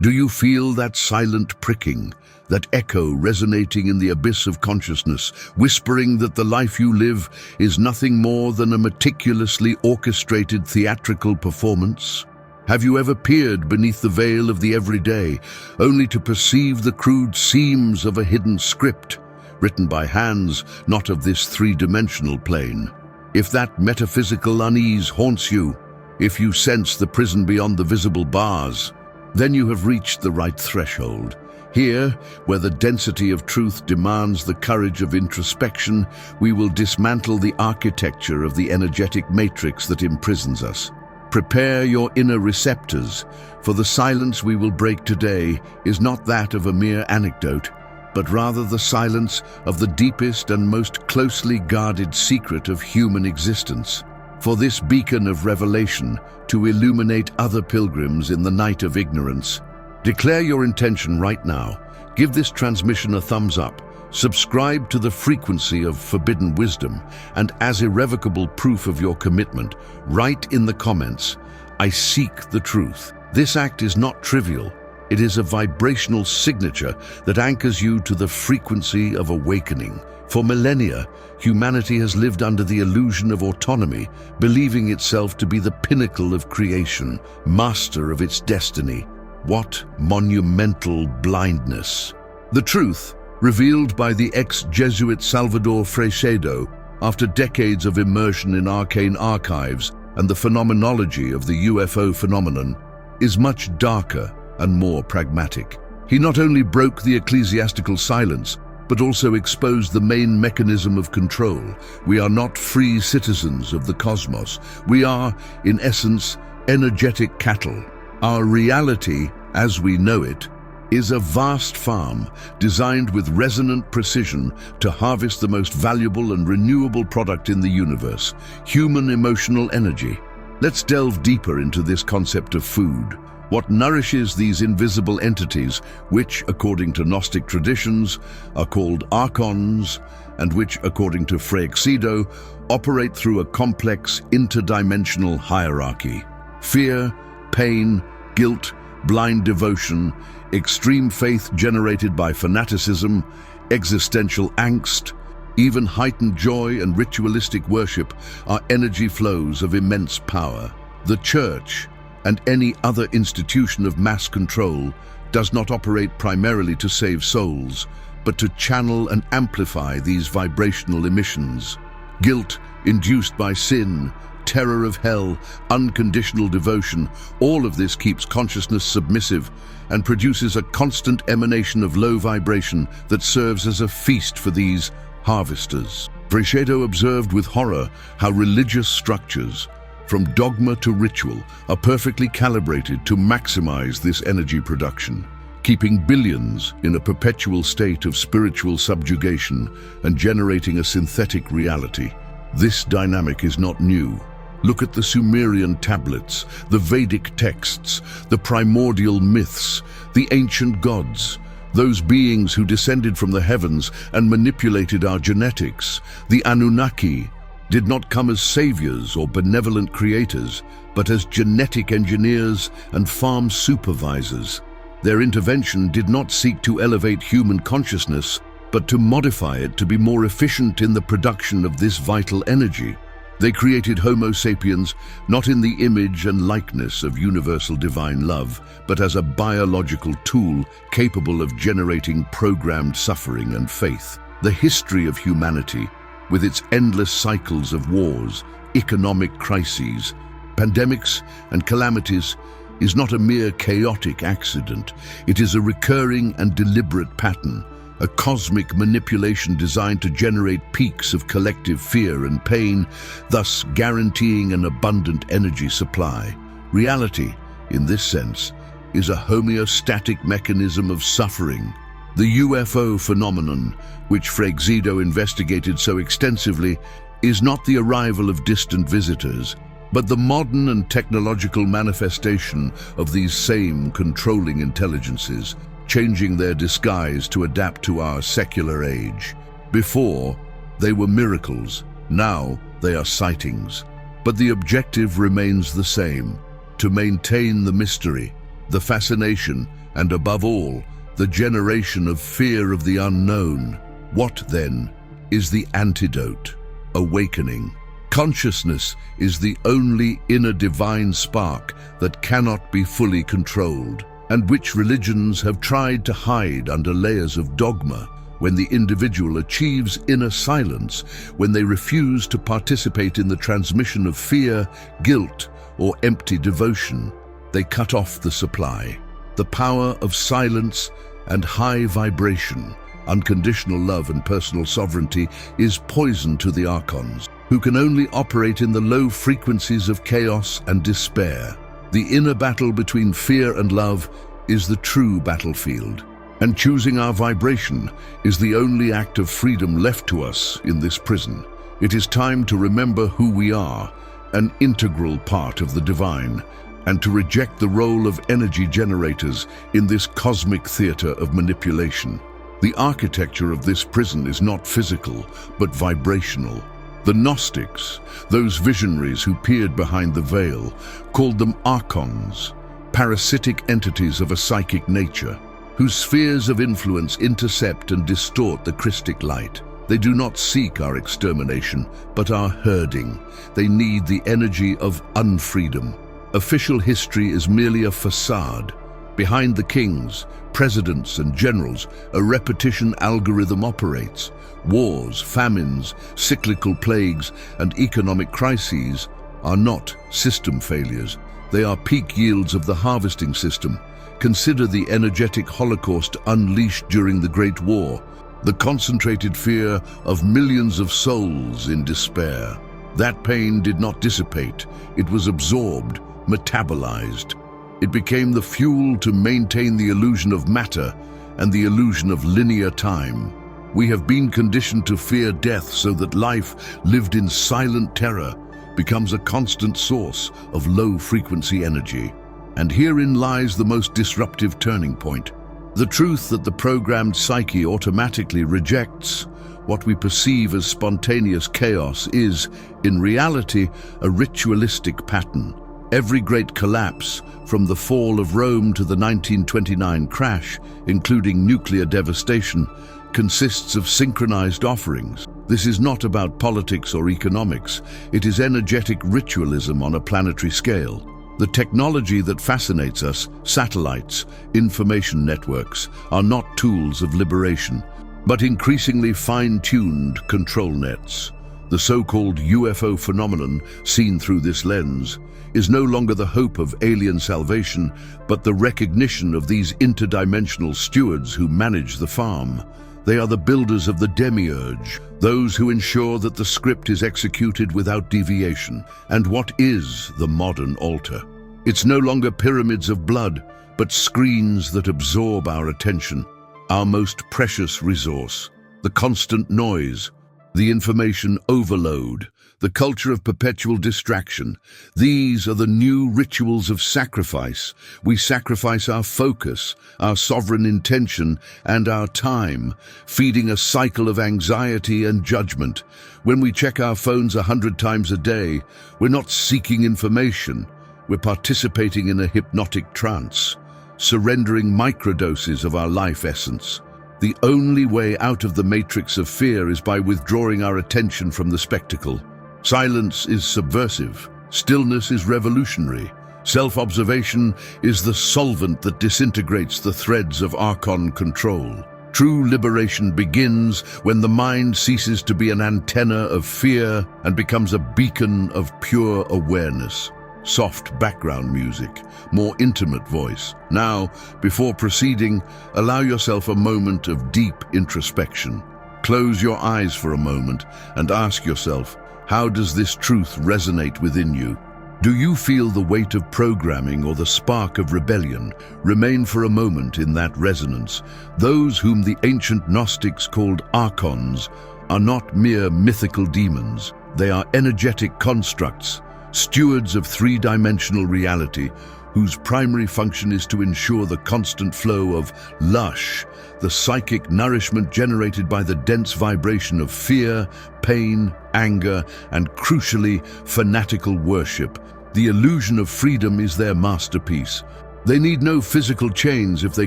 Do you feel that silent pricking, that echo resonating in the abyss of consciousness, whispering that the life you live is nothing more than a meticulously orchestrated theatrical performance? Have you ever peered beneath the veil of the everyday, only to perceive the crude seams of a hidden script, written by hands not of this three-dimensional plane? If that metaphysical unease haunts you, if you sense the prison beyond the visible bars, then you have reached the right threshold. Here, where the density of truth demands the courage of introspection, we will dismantle the architecture of the energetic matrix that imprisons us. Prepare your inner receptors, for the silence we will break today is not that of a mere anecdote, but rather the silence of the deepest and most closely guarded secret of human existence. For this beacon of revelation to illuminate other pilgrims in the night of ignorance. Declare your intention right now. Give this transmission a thumbs up. Subscribe to the frequency of forbidden wisdom, and as irrevocable proof of your commitment, write in the comments, "I seek the truth." This act is not trivial. It is a vibrational signature that anchors you to the frequency of awakening. For millennia, humanity has lived under the illusion of autonomy, believing itself to be the pinnacle of creation, master of its destiny. What monumental blindness! The truth, revealed by the ex-Jesuit Salvador Freixedo after decades of immersion in arcane archives and the phenomenology of the UFO phenomenon, is much darker and more pragmatic. He not only broke the ecclesiastical silence, but also exposed the main mechanism of control. We are not free citizens of the cosmos. We are, in essence, energetic cattle. Our reality, as we know it, is a vast farm designed with resonant precision to harvest the most valuable and renewable product in the universe, human emotional energy. Let's delve deeper into this concept of food. What nourishes these invisible entities, which, according to Gnostic traditions, are called archons, and which, according to Freixedo, operate through a complex, interdimensional hierarchy. Fear, pain, guilt, blind devotion, extreme faith generated by fanaticism, existential angst, even heightened joy and ritualistic worship are energy flows of immense power. The Church, and any other institution of mass control, does not operate primarily to save souls, but to channel and amplify these vibrational emissions. Guilt induced by sin, terror of hell, unconditional devotion, all of this keeps consciousness submissive and produces a constant emanation of low vibration that serves as a feast for these harvesters. Freixedo observed with horror how religious structures, from dogma to ritual, are perfectly calibrated to maximize this energy production, keeping billions in a perpetual state of spiritual subjugation and generating a synthetic reality. This dynamic is not new. Look at the Sumerian tablets, the Vedic texts, the primordial myths, the ancient gods, those beings who descended from the heavens and manipulated our genetics. The Anunnaki did not come as saviors or benevolent creators, but as genetic engineers and farm supervisors. Their intervention did not seek to elevate human consciousness, but to modify it to be more efficient in the production of this vital energy. They created Homo sapiens not in the image and likeness of universal divine love, but as a biological tool capable of generating programmed suffering and faith. The history of humanity, with its endless cycles of wars, economic crises, pandemics, and calamities, is not a mere chaotic accident. It is a recurring and deliberate pattern, a cosmic manipulation designed to generate peaks of collective fear and pain, thus guaranteeing an abundant energy supply. Reality, in this sense, is a homeostatic mechanism of suffering. The UFO phenomenon, which Freixedo investigated so extensively, is not the arrival of distant visitors, but the modern and technological manifestation of these same controlling intelligences, changing their disguise to adapt to our secular age. Before, they were miracles. Now, they are sightings. But the objective remains the same: to maintain the mystery, the fascination, and above all, the generation of fear of the unknown. What, then, is the antidote? Awakening. Consciousness is the only inner divine spark that cannot be fully controlled, and which religions have tried to hide under layers of dogma. When the individual achieves inner silence, when they refuse to participate in the transmission of fear, guilt, or empty devotion, they cut off the supply. The power of silence and high vibration, unconditional love and personal sovereignty is poison to the archons, who can only operate in the low frequencies of chaos and despair. The inner battle between fear and love is the true battlefield, and choosing our vibration is the only act of freedom left to us in this prison. It is time to remember who we are, an integral part of the divine, and to reject the role of energy generators in this cosmic theater of manipulation. The architecture of this prison is not physical, but vibrational. The Gnostics, those visionaries who peered behind the veil, called them archons, parasitic entities of a psychic nature, whose spheres of influence intercept and distort the Christic light. They do not seek our extermination, but our herding. They need the energy of unfreedom. Official history is merely a facade. Behind the kings, presidents, and generals, a repetition algorithm operates. Wars, famines, cyclical plagues, and economic crises are not system failures. They are peak yields of the harvesting system. Consider the energetic holocaust unleashed during the Great War, the concentrated fear of millions of souls in despair. That pain did not dissipate. It was absorbed, metabolized. It became the fuel to maintain the illusion of matter and the illusion of linear time. We have been conditioned to fear death so that life, lived in silent terror, becomes a constant source of low-frequency energy. And herein lies the most disruptive turning point. The truth that the programmed psyche automatically rejects what we perceive as spontaneous chaos is, in reality, a ritualistic pattern. Every great collapse, from the fall of Rome to the 1929 crash, including nuclear devastation, consists of synchronized offerings. This is not about politics or economics. It is energetic ritualism on a planetary scale. The technology that fascinates us, satellites, information networks, are not tools of liberation, but increasingly fine-tuned control nets. The so-called UFO phenomenon, seen through this lens, is no longer the hope of alien salvation, but the recognition of these interdimensional stewards who manage the farm. They are the builders of the demiurge, those who ensure that the script is executed without deviation. And what is the modern altar? It's no longer pyramids of blood, but screens that absorb our attention, our most precious resource. The constant noise, the information overload, the culture of perpetual distraction. These are the new rituals of sacrifice. We sacrifice our focus, our sovereign intention, and our time, feeding a cycle of anxiety and judgment. When we check our phones 100 times a day, we're not seeking information. We're participating in a hypnotic trance, surrendering microdoses of our life essence. The only way out of the matrix of fear is by withdrawing our attention from the spectacle. Silence is subversive. Stillness is revolutionary. Self-observation is the solvent that disintegrates the threads of archon control. True liberation begins when the mind ceases to be an antenna of fear and becomes a beacon of pure awareness. Soft background music, more intimate voice. Now, before proceeding, allow yourself a moment of deep introspection. Close your eyes for a moment and ask yourself, how does this truth resonate within you? Do you feel the weight of programming or the spark of rebellion? Remain for a moment in that resonance. Those whom the ancient Gnostics called archons are not mere mythical demons. They are energetic constructs, stewards of three-dimensional reality, whose primary function is to ensure the constant flow of lush, the psychic nourishment generated by the dense vibration of fear, pain, anger, and crucially, fanatical worship. The illusion of freedom is their masterpiece. They need no physical chains if they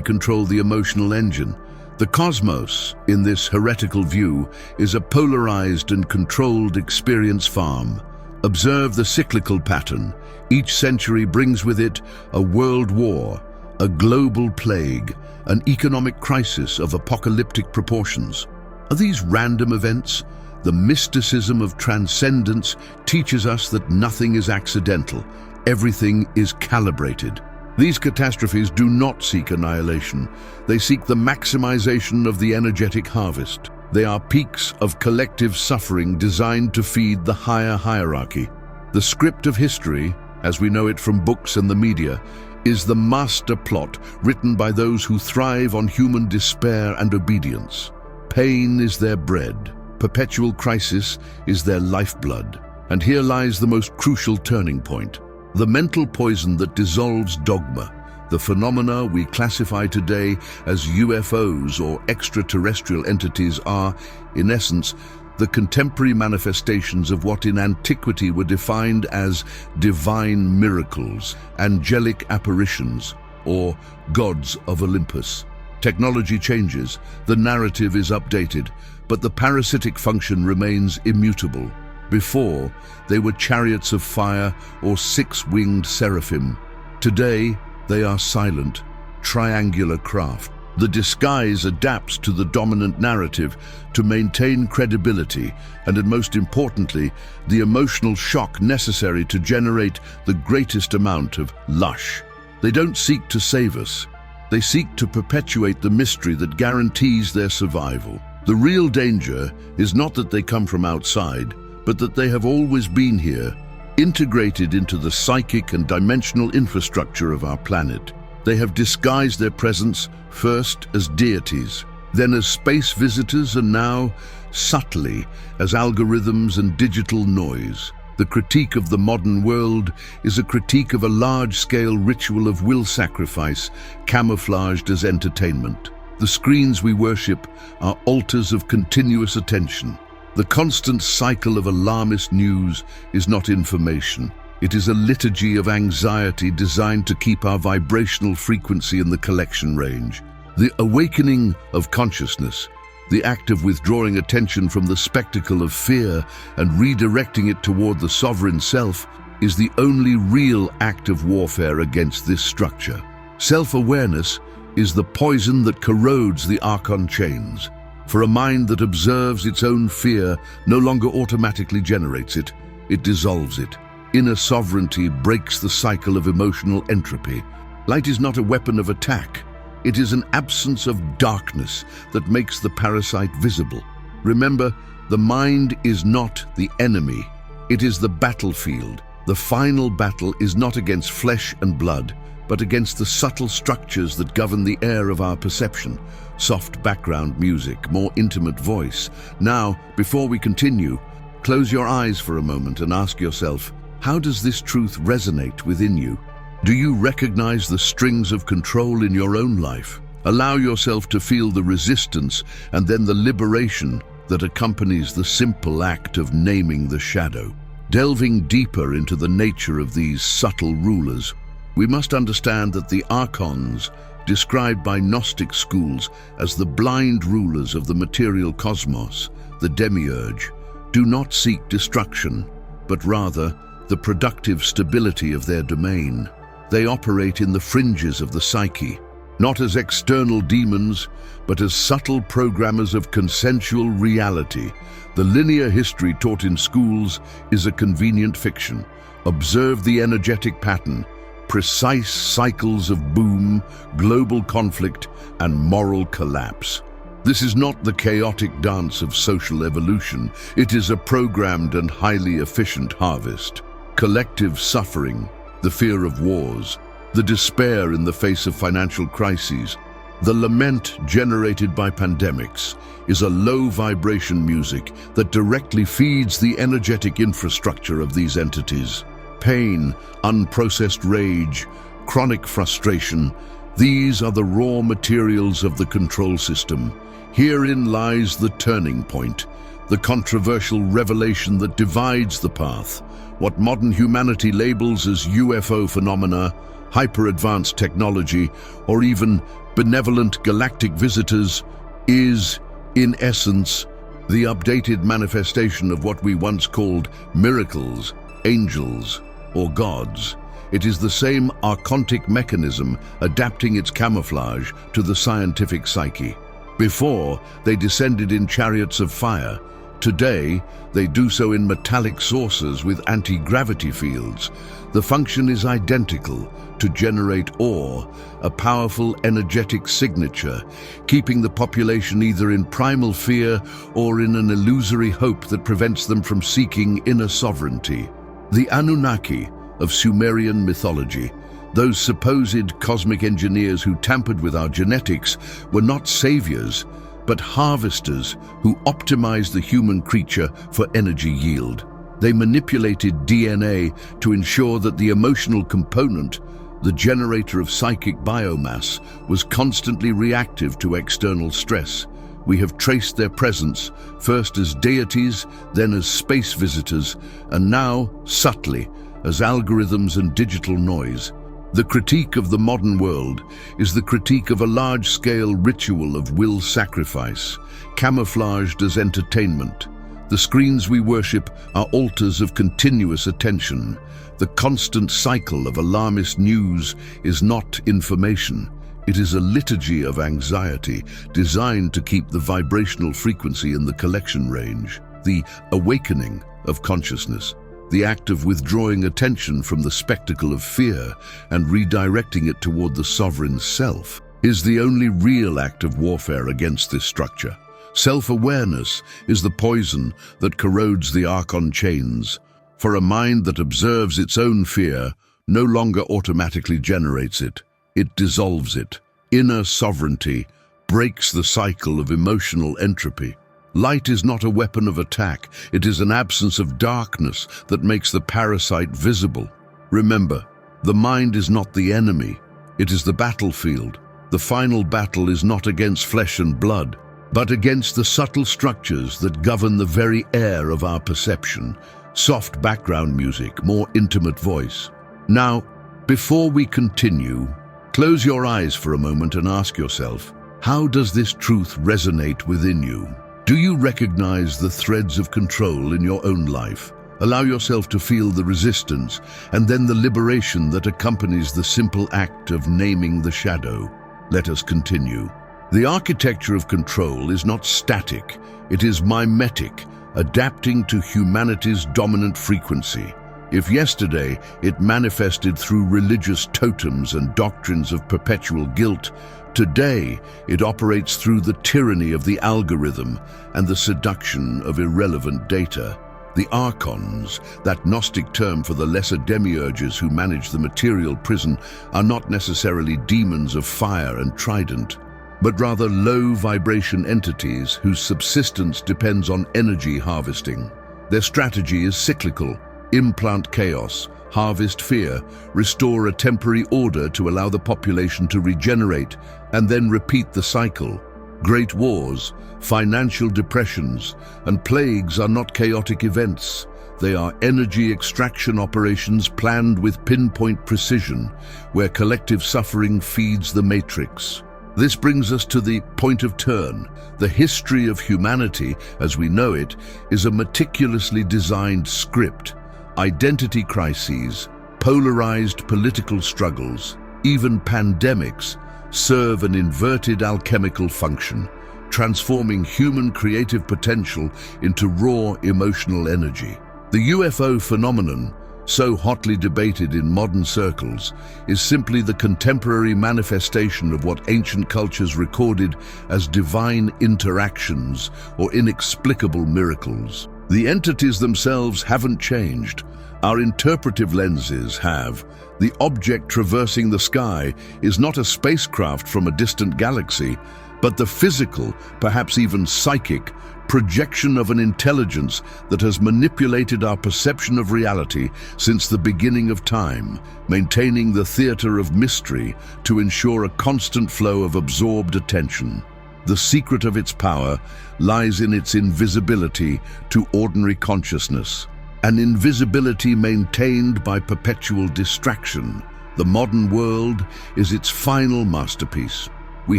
control the emotional engine. The cosmos, in this heretical view, is a polarized and controlled experience farm. Observe the cyclical pattern. Each century brings with it a world war, a global plague, an economic crisis of apocalyptic proportions. Are these random events? The mysticism of transcendence teaches us that nothing is accidental. Everything is calibrated. These catastrophes do not seek annihilation. They seek the maximization of the energetic harvest. They are peaks of collective suffering designed to feed the higher hierarchy. The script of history, as we know it from books and the media, is the master plot written by those who thrive on human despair and obedience. Pain is their bread. Perpetual crisis is their lifeblood. And here lies the most crucial turning point. The mental poison that dissolves dogma, the phenomena we classify today as UFOs or extraterrestrial entities are, in essence, the contemporary manifestations of what in antiquity were defined as divine miracles, angelic apparitions, or gods of Olympus. Technology changes, the narrative is updated, but the parasitic function remains immutable. Before, they were chariots of fire or six-winged seraphim. Today, they are silent, triangular craft. The disguise adapts to the dominant narrative to maintain credibility and most importantly, the emotional shock necessary to generate the greatest amount of lush. They don't seek to save us. They seek to perpetuate the mystery that guarantees their survival. The real danger is not that they come from outside, but that they have always been here, integrated into the psychic and dimensional infrastructure of our planet. They have disguised their presence first as deities, then as space visitors, and now, subtly, as algorithms and digital noise. The critique of the modern world is a critique of a large-scale ritual of will sacrifice, camouflaged as entertainment. The screens we worship are altars of continuous attention. The constant cycle of alarmist news is not information. It is a liturgy of anxiety designed to keep our vibrational frequency in the collection range. The awakening of consciousness, the act of withdrawing attention from the spectacle of fear and redirecting it toward the sovereign self, is the only real act of warfare against this structure. Self-awareness is the poison that corrodes the Archon chains. For a mind that observes its own fear no longer automatically generates it, it dissolves it. Inner sovereignty breaks the cycle of emotional entropy. Light is not a weapon of attack. It is an absence of darkness that makes the parasite visible. Remember, the mind is not the enemy. It is the battlefield. The final battle is not against flesh and blood, but against the subtle structures that govern the air of our perception. Soft background music, more intimate voice. Now, before we continue, close your eyes for a moment and ask yourself, how does this truth resonate within you? Do you recognize the strings of control in your own life? Allow yourself to feel the resistance and then the liberation that accompanies the simple act of naming the shadow. Delving deeper into the nature of these subtle rulers, we must understand that the archons, described by Gnostic schools as the blind rulers of the material cosmos, the demiurge, do not seek destruction, but rather the productive stability of their domain. They operate in the fringes of the psyche, not as external demons, but as subtle programmers of consensual reality. The linear history taught in schools is a convenient fiction. Observe the energetic pattern, precise cycles of boom, global conflict, and moral collapse. This is not the chaotic dance of social evolution. It is a programmed and highly efficient harvest. Collective suffering, the fear of wars, the despair in the face of financial crises, the lament generated by pandemics is a low-vibration music that directly feeds the energetic infrastructure of these entities. Pain, unprocessed rage, chronic frustration, these are the raw materials of the control system. Herein lies the turning point, the controversial revelation that divides the path. What modern humanity labels as UFO phenomena hyper-advanced technology, or even benevolent galactic visitors is, in essence, the updated manifestation of what we once called miracles, angels, or gods. It is the same archontic mechanism adapting its camouflage to the scientific psyche. Before, they descended in chariots of fire. Today, they do so in metallic saucers with anti-gravity fields. The function is identical: to generate awe, a powerful energetic signature, keeping the population either in primal fear or in an illusory hope that prevents them from seeking inner sovereignty. The Anunnaki of Sumerian mythology, those supposed cosmic engineers who tampered with our genetics, were not saviors, but harvesters who optimized the human creature for energy yield. They manipulated DNA to ensure that the emotional component, the generator of psychic biomass, was constantly reactive to external stress. We have traced their presence, first as deities, then as space visitors, and now, subtly, as algorithms and digital noise. The critique of the modern world is the critique of a large-scale ritual of will sacrifice, camouflaged as entertainment. The screens we worship are altars of continuous attention. The constant cycle of alarmist news is not information. It is a liturgy of anxiety designed to keep the vibrational frequency in the collection range. The awakening of consciousness, the act of withdrawing attention from the spectacle of fear and redirecting it toward the sovereign self, is the only real act of warfare against this structure. Self-awareness is the poison that corrodes the Archon chains. For a mind that observes its own fear no longer automatically generates it, it dissolves it. Inner sovereignty breaks the cycle of emotional entropy. Light is not a weapon of attack, it is an absence of darkness that makes the parasite visible. Remember, the mind is not the enemy, it is the battlefield. The final battle is not against flesh and blood, but against the subtle structures that govern the very air of our perception. Soft background music, more intimate voice. Now, before we continue, close your eyes for a moment and ask yourself, how does this truth resonate within you? Do you recognize the threads of control in your own life? Allow yourself to feel the resistance and then the liberation that accompanies the simple act of naming the shadow. Let us continue. The architecture of control is not static, it is mimetic, adapting to humanity's dominant frequency. If yesterday it manifested through religious totems and doctrines of perpetual guilt, today it operates through the tyranny of the algorithm and the seduction of irrelevant data. The Archons, that Gnostic term for the lesser demiurges who manage the material prison, are not necessarily demons of fire and trident, but rather low-vibration entities whose subsistence depends on energy harvesting. Their strategy is cyclical: implant chaos, harvest fear, restore a temporary order to allow the population to regenerate, and then repeat the cycle. Great wars, financial depressions, and plagues are not chaotic events. They are energy extraction operations planned with pinpoint precision, where collective suffering feeds the matrix. This brings us to the point of turn. The history of humanity, as we know it, is a meticulously designed script. Identity crises, polarized political struggles, even pandemics serve an inverted alchemical function, transforming human creative potential into raw emotional energy. The UFO phenomenon, so hotly debated in modern circles, is simply the contemporary manifestation of what ancient cultures recorded as divine interactions or inexplicable miracles. The entities themselves haven't changed. Our interpretive lenses have. The object traversing the sky is not a spacecraft from a distant galaxy, but the physical, perhaps even psychic, projection of an intelligence that has manipulated our perception of reality since the beginning of time, maintaining the theater of mystery to ensure a constant flow of absorbed attention. The secret of its power lies in its invisibility to ordinary consciousness, an invisibility maintained by perpetual distraction. The modern world is its final masterpiece. We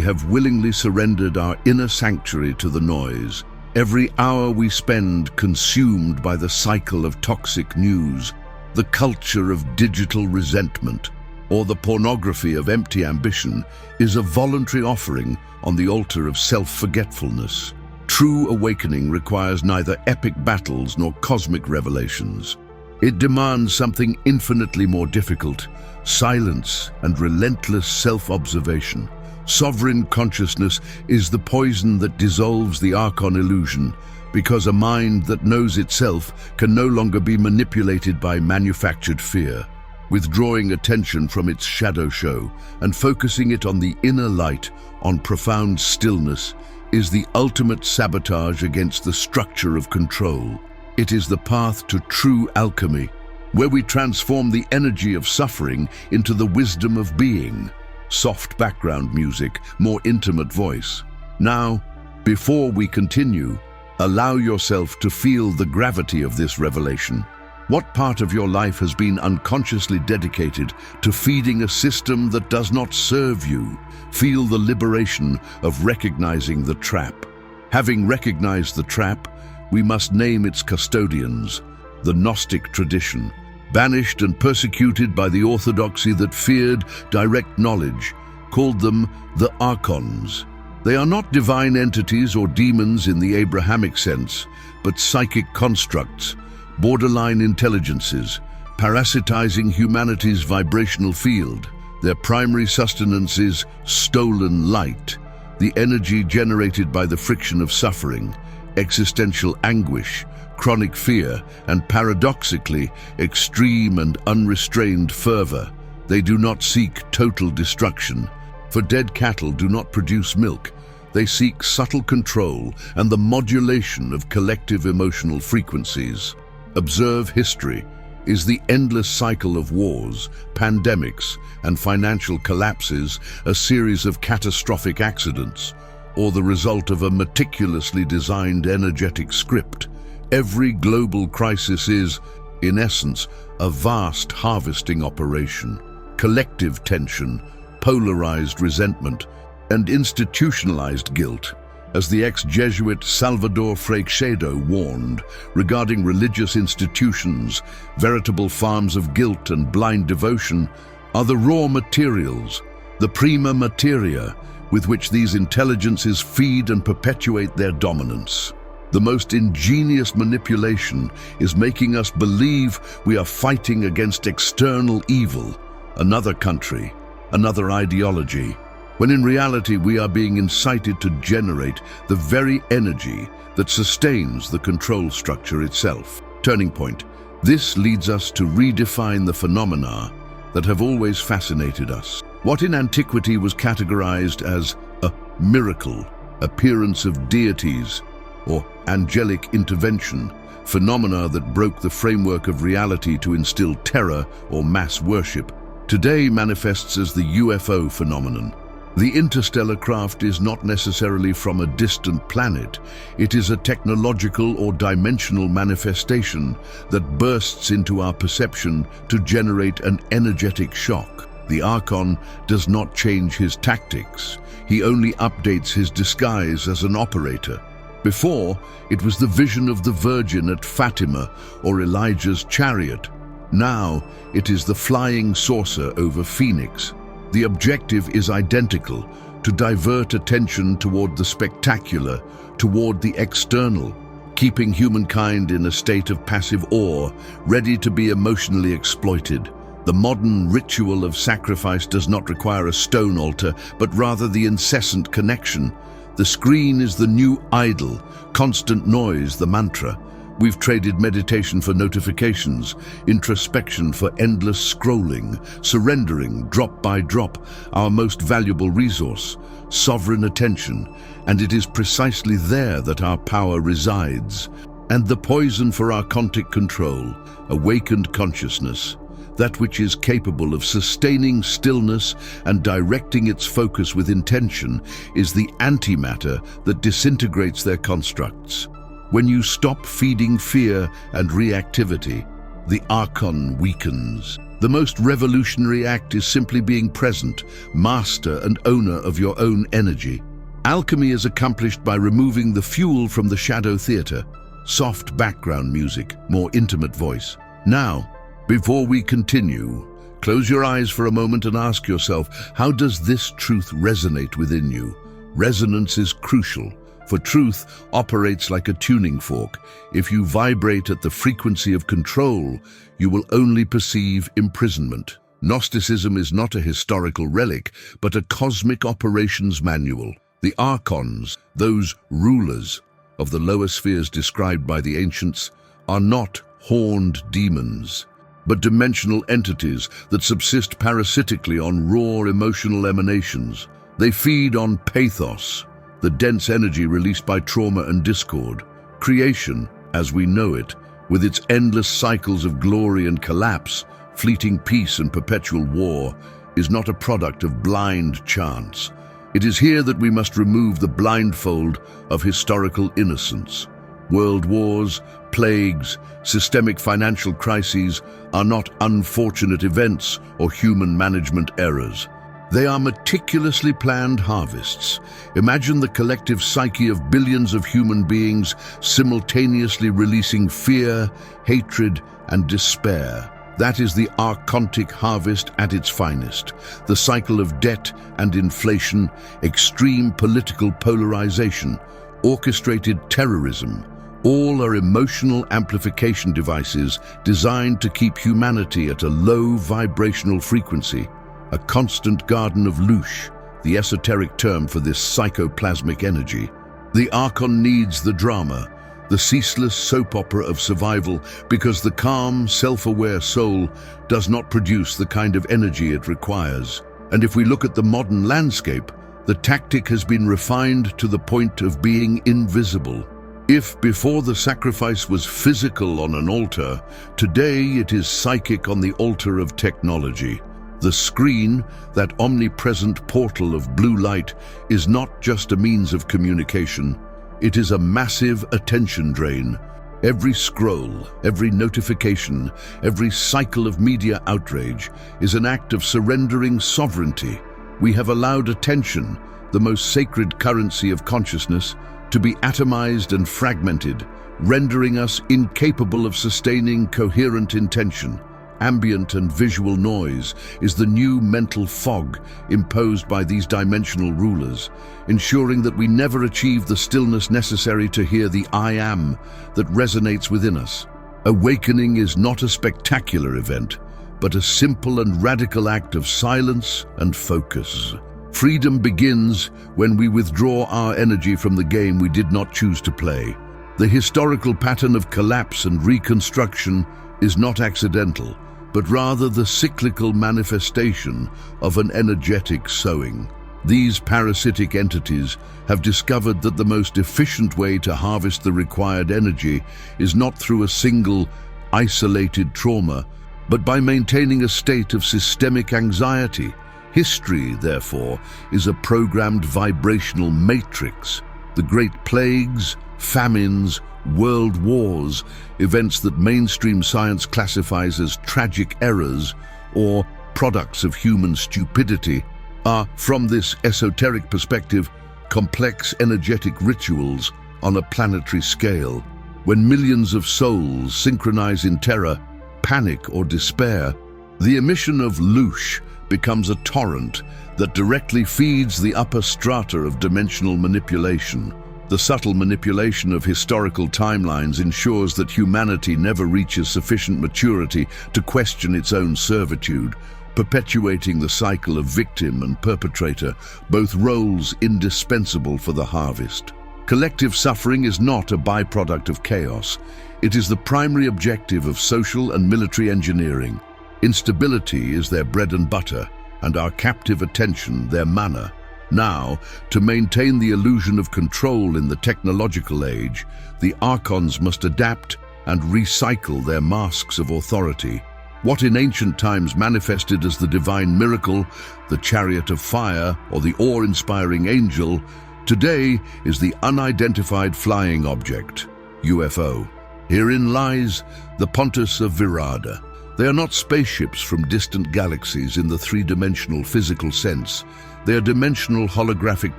have willingly surrendered our inner sanctuary to the noise. Every hour we spend consumed by the cycle of toxic news, the culture of digital resentment, or the pornography of empty ambition is a voluntary offering on the altar of self-forgetfulness. True awakening requires neither epic battles nor cosmic revelations. It demands something infinitely more difficult: silence and relentless self-observation. Sovereign consciousness is the poison that dissolves the Archon illusion, because a mind that knows itself can no longer be manipulated by manufactured fear. Withdrawing attention from its shadow show and focusing it on the inner light, on profound stillness, is the ultimate sabotage against the structure of control. It is the path to true alchemy, where we transform the energy of suffering into the wisdom of being. Soft background music, more intimate voice. Now, before we continue, allow yourself to feel the gravity of this revelation. What part of your life has been unconsciously dedicated to feeding a system that does not serve you? Feel the liberation of recognizing the trap. Having recognized the trap, we must name its custodians, the Gnostic tradition. Banished and persecuted by the orthodoxy that feared direct knowledge, called them the Archons. They are not divine entities or demons in the Abrahamic sense, but psychic constructs, borderline intelligences, parasitizing humanity's vibrational field. Their primary sustenance is stolen light, the energy generated by the friction of suffering, existential anguish, chronic fear, and paradoxically, extreme and unrestrained fervor. They do not seek total destruction, for dead cattle do not produce milk. They seek subtle control and the modulation of collective emotional frequencies. Observe history. Is the endless cycle of wars, pandemics, and financial collapses a series of catastrophic accidents, or the result of a meticulously designed energetic script? Every global crisis is, in essence, a vast harvesting operation. Collective tension, polarized resentment, and institutionalized guilt. As the ex-Jesuit Salvador Freixedo warned regarding religious institutions, veritable farms of guilt and blind devotion are the raw materials, the prima materia, with which these intelligences feed and perpetuate their dominance. The most ingenious manipulation is making us believe we are fighting against external evil, another country, another ideology, when in reality we are being incited to generate the very energy that sustains the control structure itself. Turning point. This leads us to redefine the phenomena that have always fascinated us. What in antiquity was categorized as a miracle, appearance of deities, or angelic intervention, phenomena that broke the framework of reality to instill terror or mass worship, today manifests as the UFO phenomenon. The interstellar craft is not necessarily from a distant planet. It is a technological or dimensional manifestation that bursts into our perception to generate an energetic shock. The Archon does not change his tactics. He only updates his disguise as an operator. Before, it was the vision of the Virgin at Fatima or Elijah's chariot. Now, it is the flying saucer over Phoenix. The objective is identical: to divert attention toward the spectacular, toward the external, keeping humankind in a state of passive awe, ready to be emotionally exploited. The modern ritual of sacrifice does not require a stone altar, but rather the incessant connection. The screen is the new idol, constant noise the mantra. We've traded meditation for notifications, introspection for endless scrolling, surrendering drop by drop our most valuable resource, sovereign attention, and it is precisely there that our power resides. And the poison for our archontic control, awakened consciousness, that which is capable of sustaining stillness and directing its focus with intention, is the antimatter that disintegrates their constructs. When you stop feeding fear and reactivity, the Archon weakens. The most revolutionary act is simply being present, master and owner of your own energy. Alchemy is accomplished by removing the fuel from the shadow theater. Soft background music, more intimate voice. Now, before we continue, close your eyes for a moment and ask yourself, how does this truth resonate within you? Resonance is crucial, for truth operates like a tuning fork. If you vibrate at the frequency of control, you will only perceive imprisonment. Gnosticism is not a historical relic, but a cosmic operations manual. The Archons, those rulers of the lower spheres described by the ancients, are not horned demons, but dimensional entities that subsist parasitically on raw emotional emanations. They feed on pathos, the dense energy released by trauma and discord. Creation, as we know it, with its endless cycles of glory and collapse, fleeting peace and perpetual war, is not a product of blind chance. It is here that we must remove the blindfold of historical innocence. World wars, plagues, systemic financial crises are not unfortunate events or human management errors. They are meticulously planned harvests. Imagine the collective psyche of billions of human beings simultaneously releasing fear, hatred, and despair. That is the archontic harvest at its finest. The cycle of debt and inflation, extreme political polarization, orchestrated terrorism, all are emotional amplification devices designed to keep humanity at a low vibrational frequency. A constant garden of louche, the esoteric term for this psychoplasmic energy. The Archon needs the drama, the ceaseless soap opera of survival, because the calm, self-aware soul does not produce the kind of energy it requires. And if we look at the modern landscape, the tactic has been refined to the point of being invisible. If before the sacrifice was physical on an altar, today it is psychic on the altar of technology. The screen, that omnipresent portal of blue light, is not just a means of communication. It is a massive attention drain. Every scroll, every notification, every cycle of media outrage is an act of surrendering sovereignty. We have allowed attention, the most sacred currency of consciousness, to be atomized and fragmented, rendering us incapable of sustaining coherent intention. Ambient and visual noise is the new mental fog imposed by these dimensional rulers, ensuring that we never achieve the stillness necessary to hear the I am that resonates within us. Awakening is not a spectacular event, but a simple and radical act of silence and focus. Freedom begins when we withdraw our energy from the game we did not choose to play. The historical pattern of collapse and reconstruction is not accidental, but rather the cyclical manifestation of an energetic sowing. These parasitic entities have discovered that the most efficient way to harvest the required energy is not through a single, isolated trauma, but by maintaining a state of systemic anxiety. History, therefore, is a programmed vibrational matrix. The Great Plagues, famines, world wars, events that mainstream science classifies as tragic errors or products of human stupidity, are, from this esoteric perspective, complex energetic rituals on a planetary scale. When millions of souls synchronize in terror, panic, or despair, the emission of louche becomes a torrent that directly feeds the upper strata of dimensional manipulation. The subtle manipulation of historical timelines ensures that humanity never reaches sufficient maturity to question its own servitude, perpetuating the cycle of victim and perpetrator, both roles indispensable for the harvest. Collective suffering is not a byproduct of chaos. It is the primary objective of social and military engineering. Instability is their bread and butter, and our captive attention their manna. Now, to maintain the illusion of control in the technological age, the Archons must adapt and recycle their masks of authority. What in ancient times manifested as the divine miracle, the chariot of fire, or the awe-inspiring angel, today is the unidentified flying object, UFO. Herein lies the Pontus of Virada. They are not spaceships from distant galaxies in the three-dimensional physical sense. They are dimensional holographic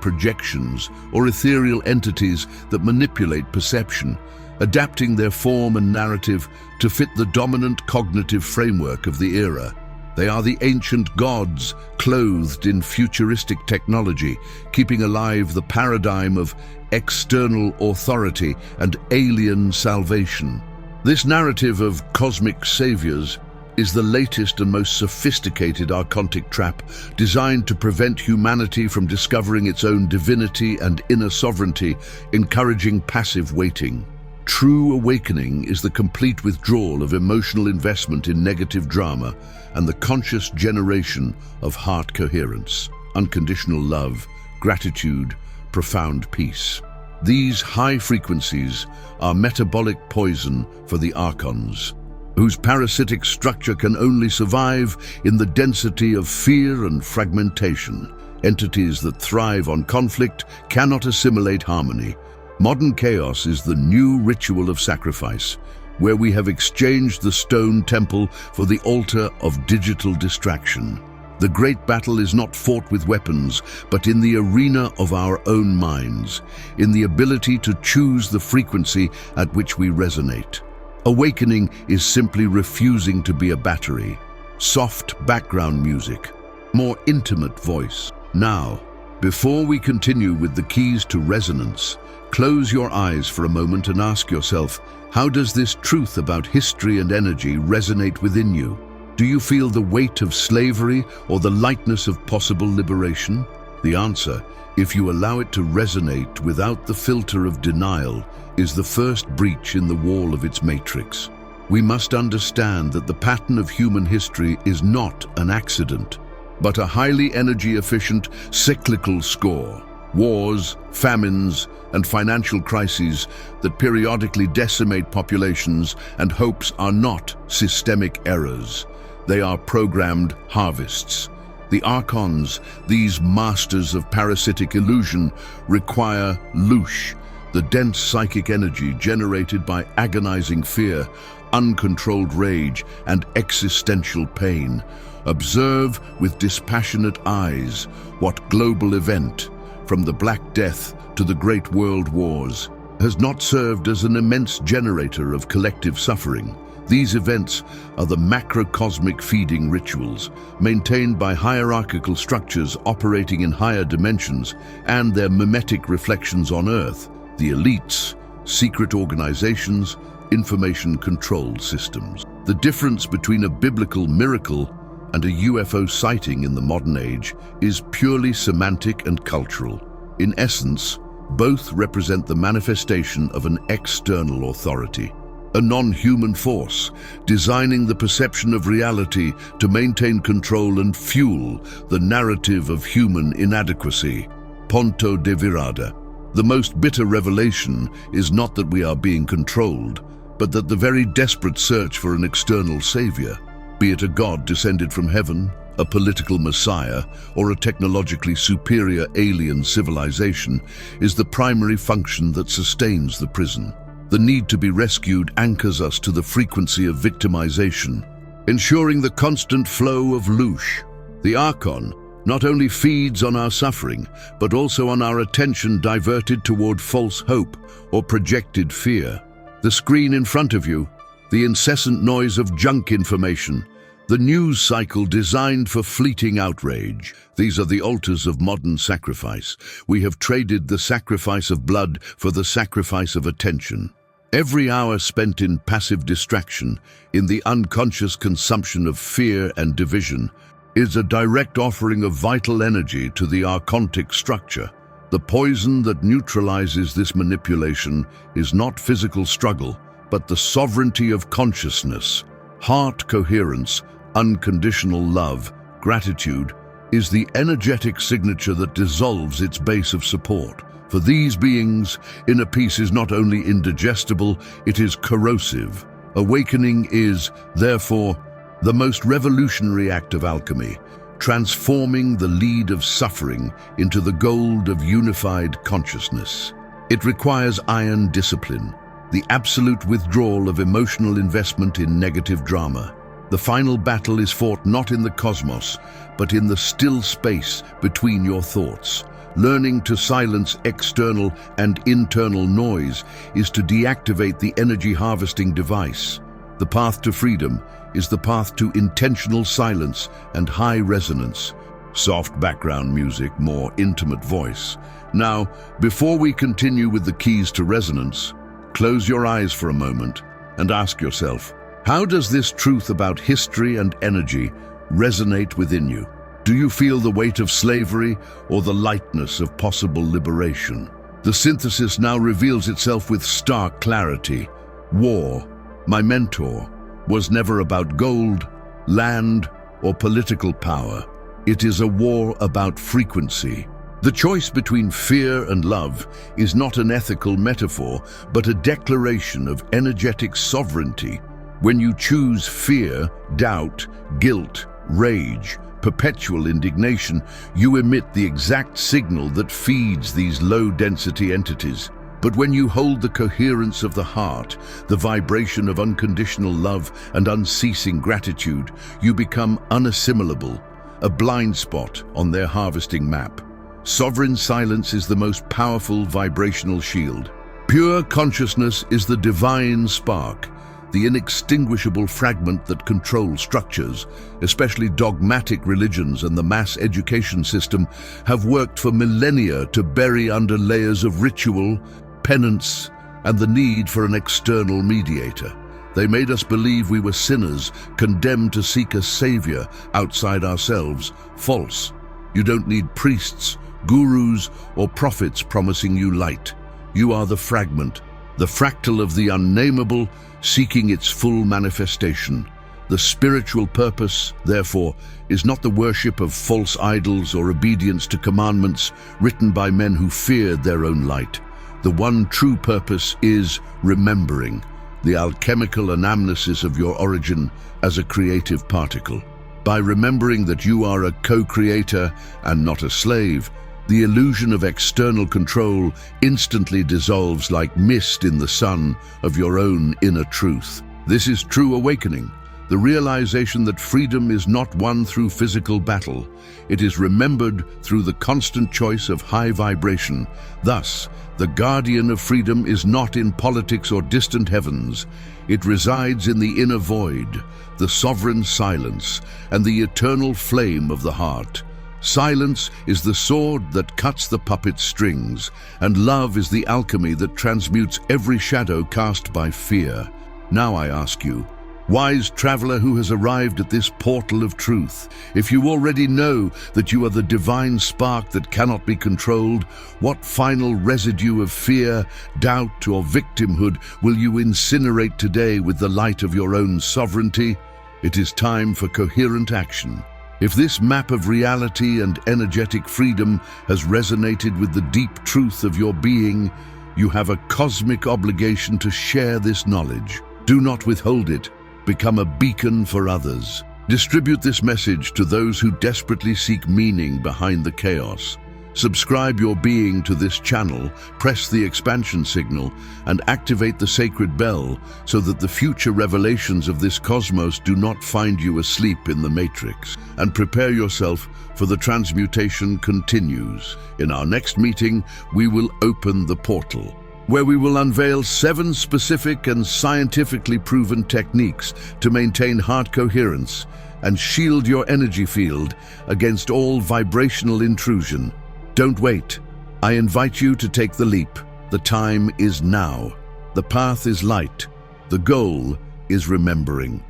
projections or ethereal entities that manipulate perception, adapting their form and narrative to fit the dominant cognitive framework of the era. They are the ancient gods clothed in futuristic technology, keeping alive the paradigm of external authority and alien salvation. This narrative of cosmic saviors is the latest and most sophisticated archontic trap designed to prevent humanity from discovering its own divinity and inner sovereignty, encouraging passive waiting. True awakening is the complete withdrawal of emotional investment in negative drama and the conscious generation of heart coherence, unconditional love, gratitude, profound peace. These high frequencies are metabolic poison for the archons, whose parasitic structure can only survive in the density of fear and fragmentation. Entities that thrive on conflict cannot assimilate harmony. Modern chaos is the new ritual of sacrifice, where we have exchanged the stone temple for the altar of digital distraction. The great battle is not fought with weapons, but in the arena of our own minds, in the ability to choose the frequency at which we resonate. Awakening is simply refusing to be a battery. Soft background music, more intimate voice. Now, before we continue with the keys to resonance, close your eyes for a moment and ask yourself, how does this truth about history and energy resonate within you? Do you feel the weight of slavery or the lightness of possible liberation? The answer, if you allow it to resonate without the filter of denial, is the first breach in the wall of its matrix. We must understand that the pattern of human history is not an accident, but a highly energy-efficient, cyclical score. Wars, famines, and financial crises that periodically decimate populations and hopes are not systemic errors. They are programmed harvests. The archons, these masters of parasitic illusion, require loosh, the dense psychic energy generated by agonizing fear, uncontrolled rage, and existential pain. Observe with dispassionate eyes what global event, from the Black Death to the Great World Wars, has not served as an immense generator of collective suffering. These events are the macrocosmic feeding rituals, maintained by hierarchical structures operating in higher dimensions, and their mimetic reflections on Earth, the elites, secret organizations, information control systems. The difference between a biblical miracle and a UFO sighting in the modern age is purely semantic and cultural. In essence, both represent the manifestation of an external authority, a non-human force, designing the perception of reality to maintain control and fuel the narrative of human inadequacy. Ponto de Virada. The most bitter revelation is not that we are being controlled, but that the very desperate search for an external savior, be it a god descended from heaven, a political messiah, or a technologically superior alien civilization, is the primary function that sustains the prison. The need to be rescued anchors us to the frequency of victimization, ensuring the constant flow of loosh. The Archon not only feeds on our suffering, but also on our attention diverted toward false hope or projected fear. The screen in front of you, the incessant noise of junk information, the news cycle designed for fleeting outrage. These are the altars of modern sacrifice. We have traded the sacrifice of blood for the sacrifice of attention. Every hour spent in passive distraction, in the unconscious consumption of fear and division, is a direct offering of vital energy to the archontic structure. The poison that neutralizes this manipulation is not physical struggle, but the sovereignty of consciousness. Heart coherence, unconditional love, gratitude, is the energetic signature that dissolves its base of support. For these beings, inner peace is not only indigestible, it is corrosive. Awakening is, therefore, the most revolutionary act of alchemy, transforming the lead of suffering into the gold of unified consciousness. It requires iron discipline, the absolute withdrawal of emotional investment in negative drama. The final battle is fought not in the cosmos, but in the still space between your thoughts. Learning to silence external and internal noise is to deactivate the energy harvesting device. The path to freedom is the path to intentional silence and high resonance. Soft background music, more intimate voice. Now, before we continue with the keys to resonance, close your eyes for a moment and ask yourself, how does this truth about history and energy resonate within you? Do you feel the weight of slavery or the lightness of possible liberation? The synthesis now reveals itself with stark clarity. War, my mentor, was never about gold, land, or political power. It is a war about frequency. The choice between fear and love is not an ethical metaphor, but a declaration of energetic sovereignty. When you choose fear, doubt, guilt, rage, perpetual indignation, you emit the exact signal that feeds these low-density entities. But when you hold the coherence of the heart, the vibration of unconditional love and unceasing gratitude, you become unassimilable, a blind spot on their harvesting map. Sovereign silence is the most powerful vibrational shield. Pure consciousness is the divine spark, the inextinguishable fragment that controls structures. Especially dogmatic religions and the mass education system have worked for millennia to bury under layers of ritual, penance, and the need for an external mediator. They made us believe we were sinners, condemned to seek a savior outside ourselves. False. You don't need priests, gurus, or prophets promising you light. You are the fragment, the fractal of the unnameable, seeking its full manifestation. The spiritual purpose, therefore, is not the worship of false idols or obedience to commandments written by men who feared their own light. The one true purpose is remembering, the alchemical anamnesis of your origin as a creative particle. By remembering that you are a co-creator and not a slave, the illusion of external control instantly dissolves like mist in the sun of your own inner truth. This is true awakening, the realization that freedom is not won through physical battle. It is remembered through the constant choice of high vibration. Thus, the guardian of freedom is not in politics or distant heavens. It resides in the inner void, the sovereign silence, and the eternal flame of the heart. Silence is the sword that cuts the puppet's strings, and love is the alchemy that transmutes every shadow cast by fear. Now I ask you, wise traveler who has arrived at this portal of truth, if you already know that you are the divine spark that cannot be controlled, what final residue of fear, doubt, or victimhood will you incinerate today with the light of your own sovereignty? It is time for coherent action. If this map of reality and energetic freedom has resonated with the deep truth of your being, you have a cosmic obligation to share this knowledge. Do not withhold it. Become a beacon for others. Distribute this message to those who desperately seek meaning behind the chaos. Subscribe your being to this channel, press the expansion signal, and activate the sacred bell so that the future revelations of this cosmos do not find you asleep in the matrix. And prepare yourself, for the transmutation continues. In our next meeting, we will open the portal, where we will unveil 7 specific and scientifically proven techniques to maintain heart coherence and shield your energy field against all vibrational intrusion. Don't wait. I invite you to take the leap. The time is now. The path is light. The goal is remembering.